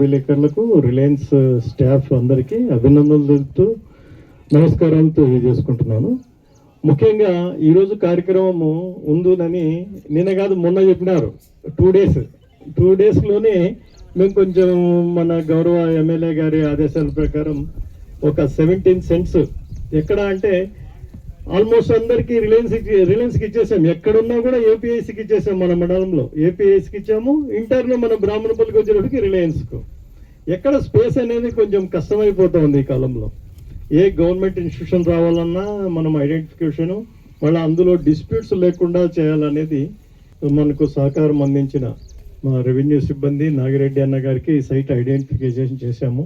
విలేకరులకు, Reliance staff అందరికీ అభినందనలు తెలుపుతూ నమస్కారాలు తెలియజేసుకుంటున్నాను. ముఖ్యంగా ఈరోజు కార్యక్రమము ఉందని నిన్న కాదు మొన్న చెప్పినారు. 2 డేస్లోనే మేము కొంచెం మన గౌరవ ఎమ్మెల్యే గారి ఆదేశాల ప్రకారం ఒక 17 సెంట్స్ ఎక్కడ అంటే ఆల్మోస్ట్ అందరికీ రిలయన్స్కి ఇచ్చేసాం. ఎక్కడున్నా కూడా ఏపీఐసికి ఇచ్చేసాం. మన మండలంలో ఏపీఐసికి ఇచ్చాము. ఇంటర్లో మన బ్రాహ్మణపల్లికి వచ్చేటప్పటికి రిలయన్స్కు. ఎక్కడ స్పేస్ అనేది కొంచెం కష్టమైపోతుంది ఈ కాలంలో. ఏ గవర్నమెంట్ ఇన్స్టిట్యూషన్ రావాలన్నా మనం ఐడెంటిఫికేషను మళ్ళీ అందులో డిస్ప్యూట్స్ లేకుండా చేయాలనేది మనకు సహకారం అందించిన మా రెవెన్యూ సిబ్బంది నాగిరెడ్డి అన్న గారికి ఈ సైట్ ఐడెంటిఫికేషన్ చేశాము.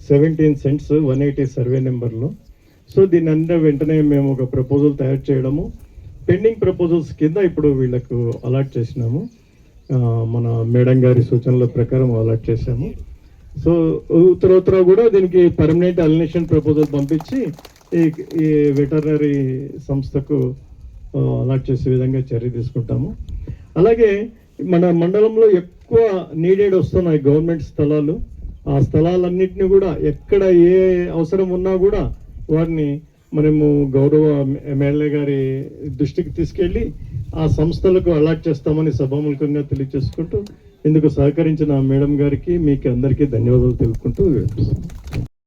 17 సెంట్స్ 180 సర్వే నెంబర్లో. సో దీని అందరూ వెంటనే మేము ఒక ప్రపోజల్ తయారు చేయడము, పెండింగ్ ప్రపోజల్స్ కింద ఇప్పుడు వీళ్ళకు అలాట్ చేసినాము. మన మేడం గారి సూచనల ప్రకారం అలాట్ చేశాము. సో ఉత్తర కూడా దీనికి పర్మనెంట్ అలినేషన్ ప్రపోజల్ పంపించి ఈ వెటర్నరీ సంస్థకు అలాట్ చేసే విధంగా చర్య తీసుకుంటాము. అలాగే మన మండలంలో ఎక్కువ నీడెడ్ వస్తున్నాయి గవర్నమెంట్ స్థలాలు. ఆ స్థలాలన్నింటినీ కూడా ఎక్కడ ఏ అవసరం ఉన్నా కూడా వారిని మనము గౌరవ ఎమ్మెల్యే గారి దృష్టికి తీసుకెళ్ళి ఆ సంస్థలకు అలాట్ చేస్తామని సభాముఖంగా తెలియజేసుకుంటూ ఇందుకు సహకరించిన మేడం గారికి మీకు అందరికీ ధన్యవాదాలు తెలుపుకుంటూ